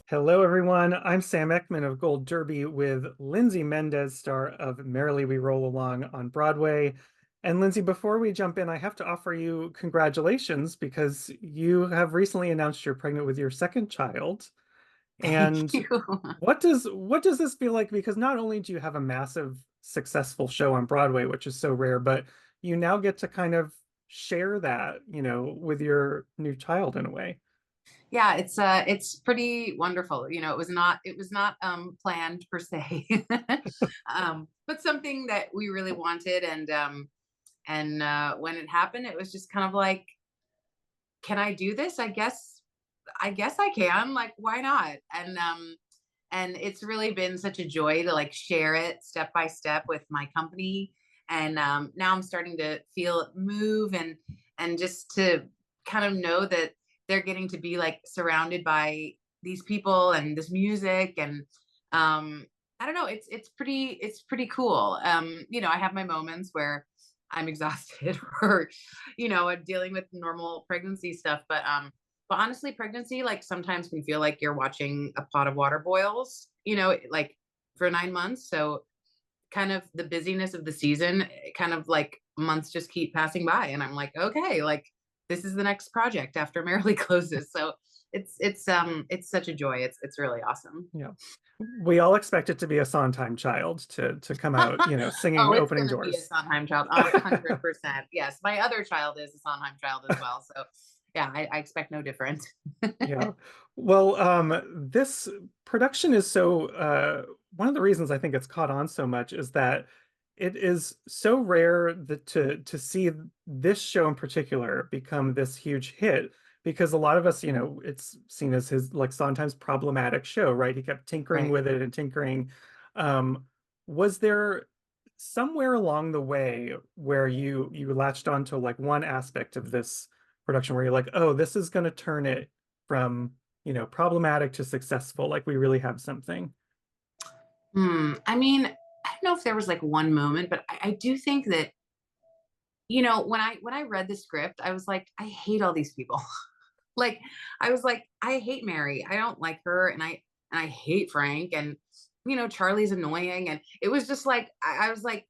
Hello, everyone. I'm Sam Eckmann of Gold Derby with Lindsay Mendez, star of Merrily We Roll Along on Broadway. And Lindsay, before we jump in, I have to offer you congratulations because you have recently announced you're pregnant with your second child. Thank And you. what does this feel like? Because not only do you have a massive successful show on Broadway, which is so rare, but you now get to kind of share that, with your new child in a way. Yeah, it's pretty wonderful. It was not planned per se. But something that we really wanted, and when it happened, it was just kind of like, can I do this? I guess I can. Like, why not? And it's really been such a joy to like share it step by step with my company. And now I'm starting to feel it move, and just to kind of know that they're getting to be like surrounded by these people and this music. And I don't know, it's pretty cool. I have my moments where I'm exhausted or I'm dealing with normal pregnancy stuff, but honestly, pregnancy like sometimes can feel like you're watching a pot of water boils, like for 9 months. So kind of the busyness of the season, kind of like months just keep passing by, and I'm like, okay, like this is the next project after Merrily closes. So it's such a joy. It's really awesome. Yeah. We all expect it to be a Sondheim child to come out, Oh, singing it's opening gonna be a doors. Sondheim child, 100%. Yes, my other child is a Sondheim child as well. So yeah, I expect no different. Yeah. Well, this production is so one of the reasons I think it's caught on so much is that it is so rare that to see this show in particular become this huge hit because a lot of us, it's seen as his like Sondheim's problematic show, right? He kept tinkering Right. with it and tinkering. Was there somewhere along the way where you latched onto like one aspect of this production where you're like, oh, this is going to turn it from, problematic to successful, like we really have something. I mean, I don't know if there was like one moment, but I do think that when I read the script, I was like, I hate all these people. Like, I was like, I hate Mary. I don't like her, and I hate Frank, and Charlie's annoying, and it was just like I was like,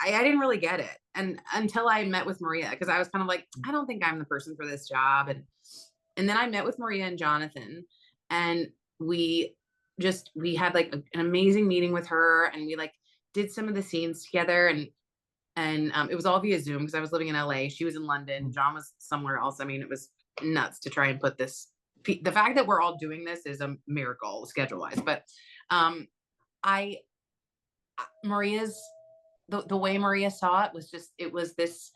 I didn't really get it, and until I met with Maria, because I was kind of like, I don't think I'm the person for this job, and then I met with Maria and Jonathan, and we had like an amazing meeting with her, and we like did some of the scenes together, and it was all via Zoom because I was living in LA. She was in London. John was somewhere else. I mean, it was nuts to try and put this. The fact that we're all doing this is a miracle schedule wise. But um, I Maria's the way Maria saw it was just, it was this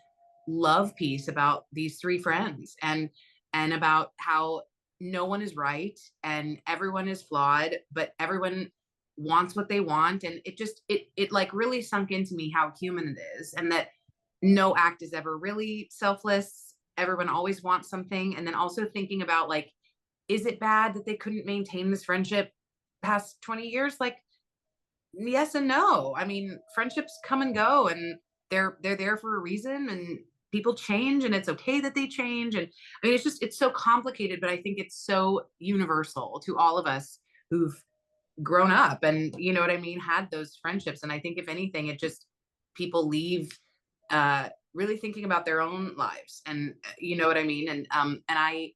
love piece about these three friends, and about how no one is right and everyone is flawed, but everyone wants what they want. And it like really sunk into me how human it is, and that no act is ever really selfless. Everyone always wants something. And then also thinking about like, is it bad that they couldn't maintain this friendship past 20 years? Like, yes and no. I mean, friendships come and go, and they're there for a reason, and people change, and it's okay that they change. And I mean, it's so complicated, but I think it's so universal to all of us who've grown up, and you know what I mean, had those friendships. And I think if anything, it just, people leave really thinking about their own lives, and you know what I mean. And I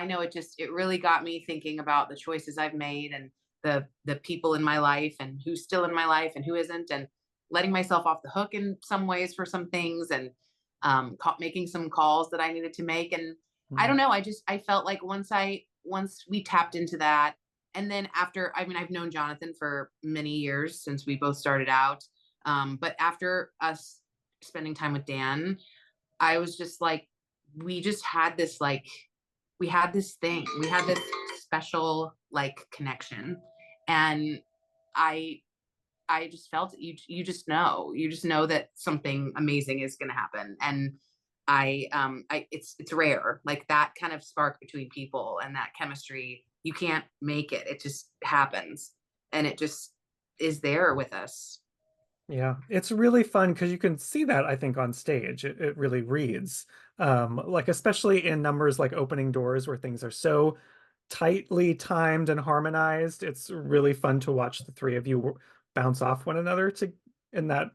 know it really got me thinking about the choices I've made, and the people in my life, and who's still in my life and who isn't, and letting myself off the hook in some ways for some things, and making some calls that I needed to make. And I don't Mm. know, I felt like once we tapped into that, and then after, I mean, I've known Jonathan for many years since we both started out, but after us spending time with Dan, I was just like, we just had this like, we had this thing, we had this special like connection. And I I just felt it. You just know that something amazing is going to happen. And it's rare, like that kind of spark between people and that chemistry. You can't make it. It just happens, and it just is there with us. Yeah, it's really fun because you can see that, I think, on stage. It really reads. Like especially in numbers like opening doors where things are so tightly timed and harmonized. It's really fun to watch the three of you bounce off one another to in that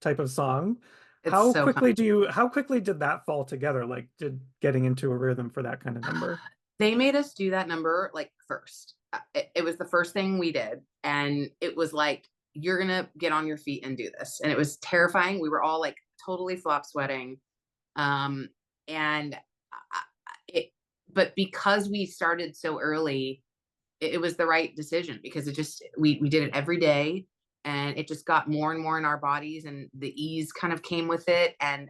type of song. It's so fun. How quickly did that fall together? Like did getting into a rhythm for that kind of number? They made us do that number like first. It was the first thing we did. And it was like, you're going to get on your feet and do this. And it was terrifying. We were all like totally flop sweating. Um, and it, but because we started so early, it was the right decision because it just, we did it every day and it just got more and more in our bodies and the ease kind of came with it. And,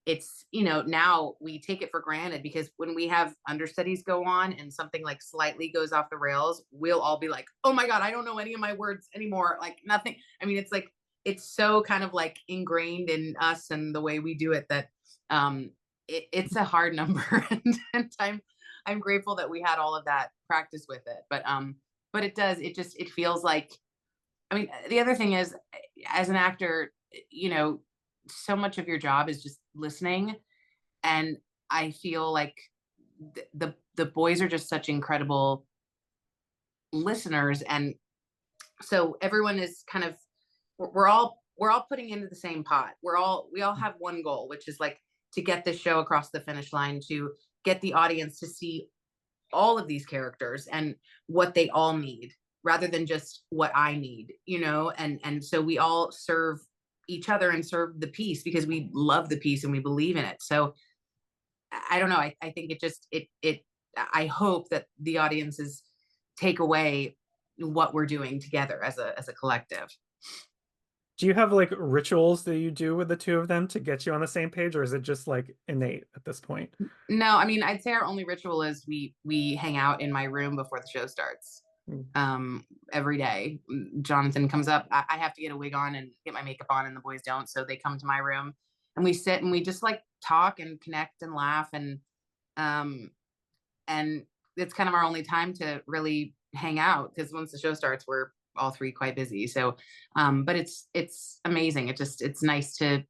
it's now we take it for granted because when we have understudies go on and something like slightly goes off the rails, we'll all be like, oh my god, I don't know any of my words anymore, like nothing. I mean, it's like it's so kind of like ingrained in us and the way we do it that it's a hard number. And I'm grateful that we had all of that practice with it, but it does, it feels like, I mean, the other thing is, as an actor, so much of your job is just listening. And I feel like the boys are just such incredible listeners. And so everyone is kind of, we're all putting into the same pot. We all have one goal, which is like to get this show across the finish line, to get the audience to see all of these characters and what they all need rather than just what I need, and so we all serve each other and serve the piece because we love the piece and we believe in it. So I don't know. I think I hope that the audiences take away what we're doing together as a collective. Do you have like rituals that you do with the two of them to get you on the same page, or is it just like innate at this point? No, I mean, I'd say our only ritual is we hang out in my room before the show starts. Mm. Every day. Jonathan comes up. I have to get a wig on and get my makeup on, and the boys don't. So they come to my room and we sit and we just like talk and connect and laugh um and it's kind of our only time to really hang out because once the show starts, we're all three quite busy. So, but it's amazing. It's nice to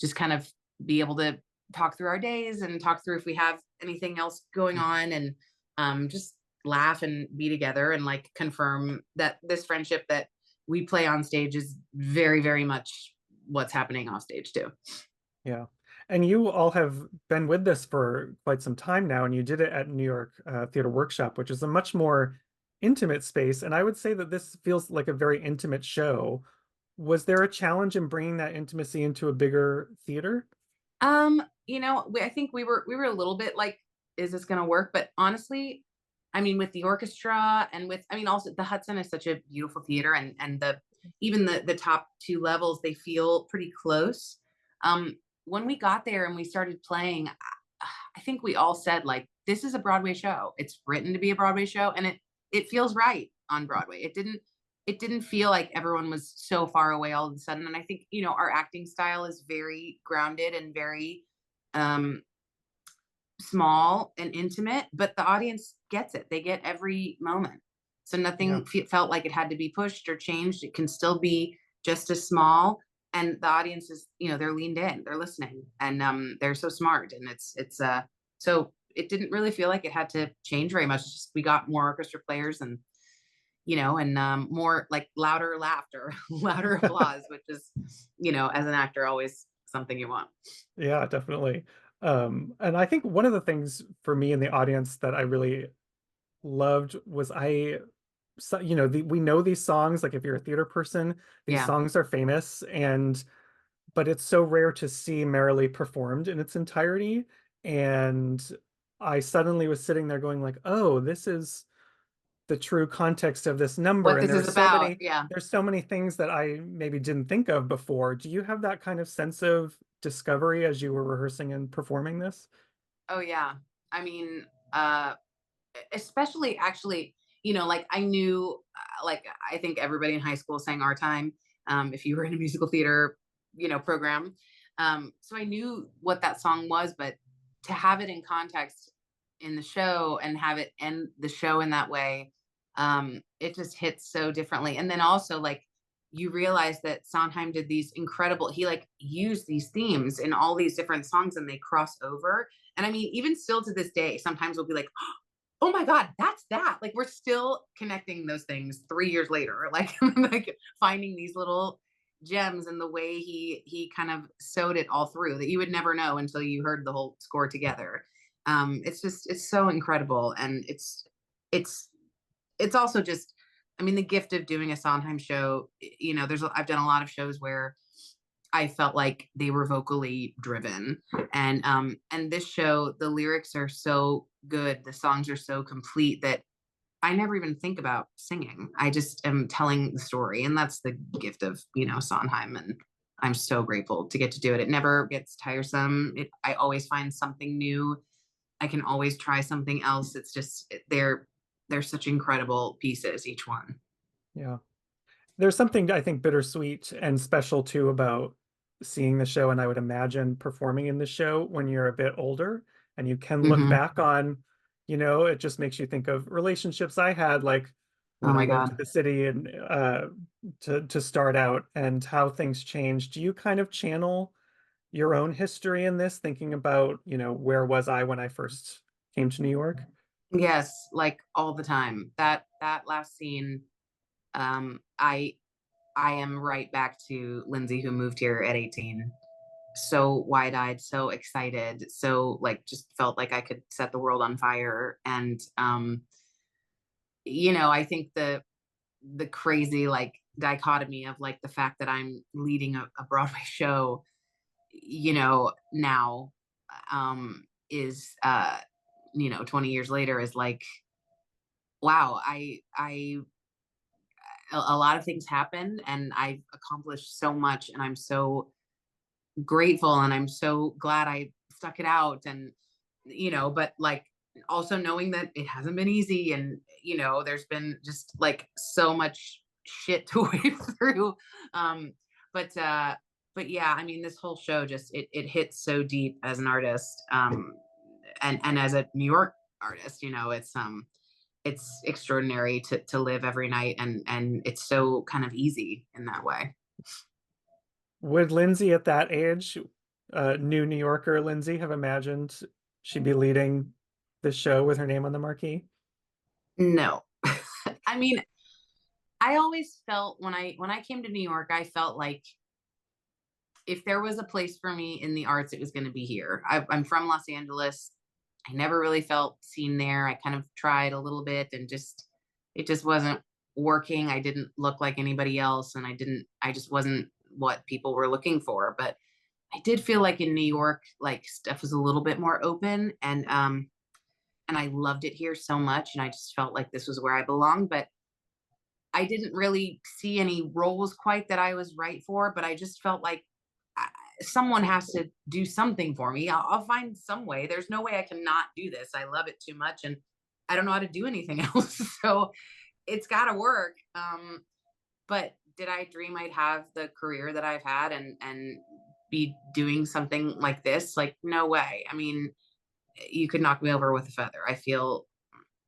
just kind of be able to talk through our days and talk through if we have anything else going on and just laugh and be together and like confirm that this friendship that we play on stage is very, very much what's happening off stage too. Yeah. And you all have been with this for quite some time now, and you did it at New York Theater Workshop, which is a much more intimate space. And I would say that this feels like a very intimate show. Was there a challenge in bringing that intimacy into a bigger theater? I think we were a little bit like, is this gonna work? But honestly, I mean, with the orchestra and with, I mean, also the Hudson is such a beautiful theater, and the even the top two levels, they feel pretty close. When we got there and we started playing, I think we all said like, this is a Broadway show. It's written to be a Broadway show, and it feels right on Broadway. It didn't feel like everyone was so far away all of a sudden. And I think, our acting style is very grounded and very um small and intimate, but the audience gets it. They get every moment. So Yeah. nothing felt like it had to be pushed or changed. It can still be just as small. And the audience is, they're leaned in, they're listening, and they're so smart. And so it didn't really feel like it had to change very much. It's just we got more orchestra players and more like louder laughter, louder applause, which is, as an actor, always something you want. Yeah, definitely. And I think one of the things for me in the audience that I really loved was we know these songs, like if you're a theater person, these Yeah. songs are famous, and but it's so rare to see Merrily performed in its entirety. And I suddenly was sitting there going like, oh, this is the true context of this number. What And this is about. Yeah. there's so many things that I maybe didn't think of before. Do you have that kind of sense of discovery as you were rehearsing and performing this? Oh yeah. I mean, especially actually, like I knew, like I think everybody in high school sang Our Time. If you were in a musical theater, program. So I knew what that song was, but to have it in context in the show and have it end the show in that way, it just hits so differently. And then also like you realize that Sondheim did these incredible, he like used these themes in all these different songs and they cross over. And I mean, even still to this day, sometimes we'll be like, oh my God, that's that. Like we're still connecting those things 3 years later, like like finding these little gems and the way he kind of sewed it all through that you would never know until you heard the whole score together. It's just it's so incredible, and it's it's also just, I mean, the gift of doing a Sondheim show. You know, there's I've done a lot of shows where I felt like they were vocally driven, and this show, the lyrics are so good, the songs are so complete that I never even think about singing. I just am telling the story, and that's the gift of, you know, Sondheim, and I'm so grateful to get to do it. It never gets tiresome. I always find something new. I can always try something else. It's just they're such incredible pieces, each one. Yeah. There's something I think bittersweet and special too about seeing the show, and I would imagine performing in the show when you're a bit older and you can look Hmm. back on, it just makes you think of relationships I had, like Oh when I my moved God. to the city and to start out and how things changed. Do you kind of channel your own history in this, thinking about, where was I when I first came to New York? Yes, like all the time. That last scene, um, I I am right back to Lindsay who moved here at 18. So wide-eyed, so excited, so like just felt like I could set the world on fire. And you know, I think the crazy like dichotomy of like the fact that I'm leading a Broadway show, you know, now is 20 years later is like, wow, a lot of things happen and I've accomplished so much, and I'm so grateful and I'm so glad I stuck it out. And but like also knowing that it hasn't been easy, and there's been just like so much shit to wade through. um but yeah, I mean, this whole show just it hits so deep as an artist, and as a New York artist, it's extraordinary to live every night, and it's so kind of easy in that way. Would Lindsay at that age, new New Yorker Lindsay, have imagined she'd be leading the show with her name on the marquee? No. I mean, I always felt when I came to New York, I felt like if there was a place for me in the arts, it was going to be here. I'm from Los Angeles. I never really felt seen there. I kind of tried a little bit, and just it just wasn't working. I didn't look like anybody else, and I just wasn't what people were looking for. But I did feel like in New York, like stuff was a little bit more open, and I loved it here so much, and I just felt like this was where I belonged. But I didn't really see any roles quite that I was right for, but I just felt like someone has to do something for me. I'll find some way. There's no way I cannot do this. I love it too much, and I don't know how to do anything else. So it's got to work. But did I dream I'd have the career that I've had and be doing something like this? Like, no way. I mean, you could knock me over with a feather. I feel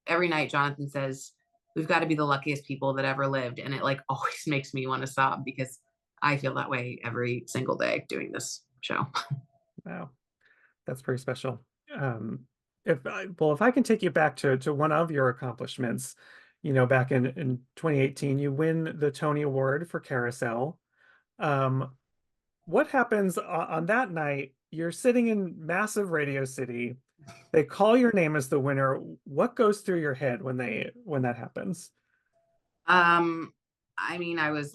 every night Jonathan says, we've got to be the luckiest people that ever lived. And it like always makes me want to sob because I feel that way every single day doing this show. Wow, that's pretty special. If I can take you back to one of your accomplishments, back in 2018, you win the Tony Award for Carousel. Um, what happens on that night? You're sitting in massive Radio City. They call your name as the winner. What goes through your head when that happens? Um, I mean, I was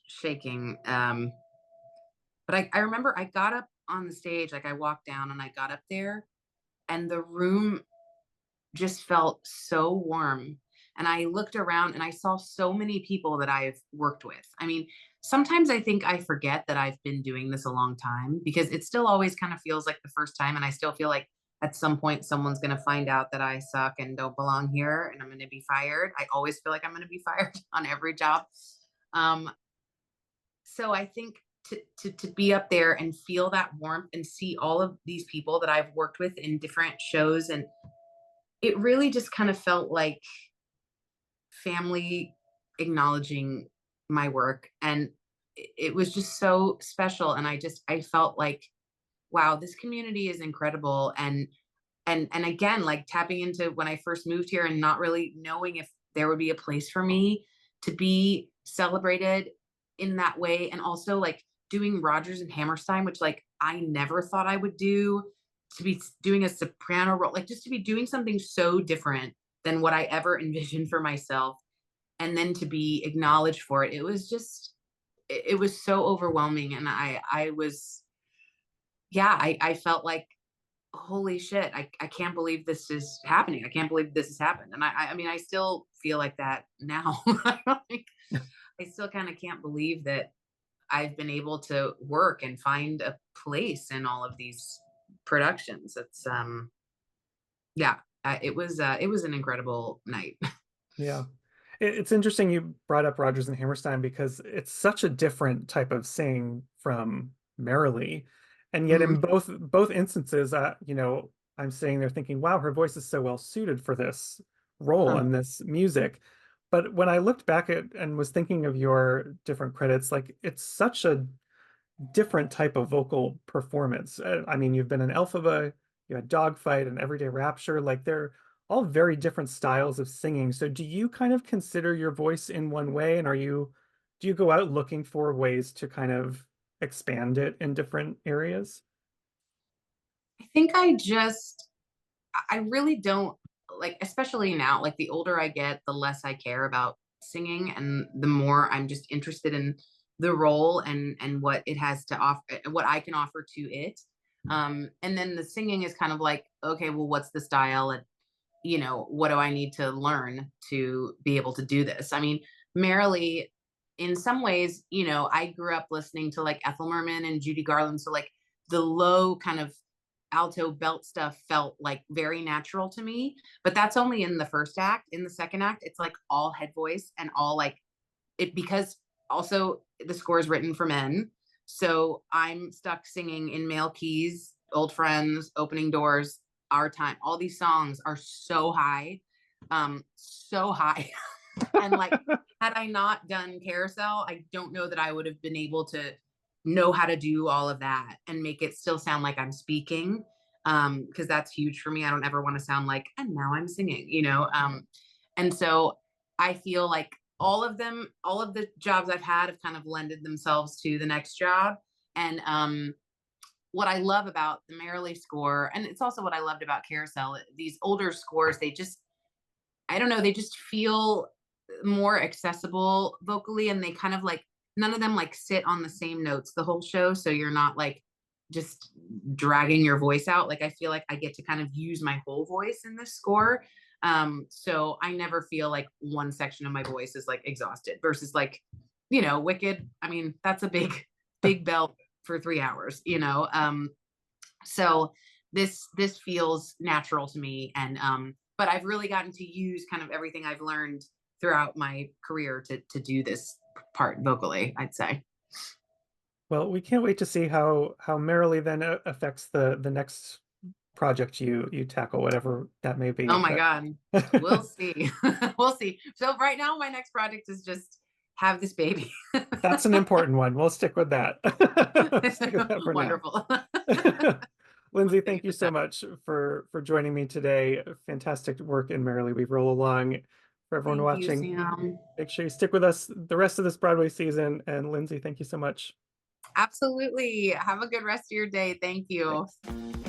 shaking. But I remember I got up on the stage, like I walked down and I got up there, and the room just felt so warm. And I looked around and I saw so many people that I've worked with. I mean, sometimes I think I forget that I've been doing this a long time because it still always kind of feels like the first time. And I still feel like at some point someone's going to find out that I suck and don't belong here and I'm going to be fired. I always feel like I'm going to be fired on every job. Um, so I think to be up there and feel that warmth and see all of these people that I've worked with in different shows, and it really just kind of felt like family acknowledging my work, and it was just so special. And I felt like, wow, this community is incredible. And and again, like tapping into when I first moved here and not really knowing if there would be a place for me to be celebrated in that way. And also like doing Rogers and Hammerstein, which like I never thought I would do, to be doing a soprano role, like just to be doing something so different than what I ever envisioned for myself. And then to be acknowledged for it, it was just, it was so overwhelming. And I was, yeah, I felt like, holy shit, I can't believe this is happening. I can't believe this has happened. And I mean, I still feel like that now. Like, I still kind of can't believe that I've been able to work and find a place in all of these productions. It's yeah, it was an incredible night. Yeah. It's interesting you brought up Rodgers and Hammerstein because it's such a different type of sing from Merrily. And yet Mhm. in both instances, I'm sitting there thinking, wow, her voice is so well suited for this role Huh. and this music. But when I looked back at and was thinking of your different credits, like it's such a different type of vocal performance. I mean, you've been in Elphaba, you had Dogfight and Everyday Rapture. Like they're all very different styles of singing. So do you kind of consider your voice in one way, and do you go out looking for ways to kind of expand it in different areas? I think I really don't like, especially now, like the older I get, the less I care about singing and the more I'm just interested in the role and what it has to offer, what I can offer to it. And then the singing is kind of like, okay, well, what's the style? And what do I need to learn to be able to do this? I mean, Merrily, in some ways, I grew up listening to like Ethel Merman and Judy Garland. So like the low kind of alto belt stuff felt like very natural to me. But that's only in the first act. In the second act, it's like all head voice and all like it, because also the score is written for men. So I'm stuck singing in male keys, old friends, opening doors, our time. All these songs are so high. And like, had I not done Carousel, I don't know that I would have been able to know how to do all of that and make it still sound like I'm speaking. Because that's huge for me. I don't ever want to sound like, and now I'm singing. And so I feel like all of the jobs I've had have kind of lended themselves to the next job. And what I love about the Merrily score, and it's also what I loved about Carousel, these older scores, they just, I don't know, they just feel more accessible vocally, and they kind of like, none of them like sit on the same notes the whole show. So you're not like just dragging your voice out. Like I feel like I get to kind of use my whole voice in this score. So I never feel like one section of my voice is like exhausted versus like, Wicked. I mean, that's a big belt for 3 hours. So this feels natural to me, and but I've really gotten to use kind of everything I've learned throughout my career to do this part vocally, I'd say. Well, we can't wait to see how Merrily then affects the next project you tackle, whatever that may be. Oh my But god, we'll see. We'll see. So right now my next project is just have this baby. that's an important one. We'll stick with that. Stick with that for now. Wonderful. Lindsay, thank Thank you you. so much for joining me today. Fantastic work in Merrily We Roll Along. For everyone Thank you, watching, Sam. make sure you stick with us the rest of this Broadway season. And Lindsay, thank you so much. Absolutely. Have a good rest of your day. Thank you. Thanks.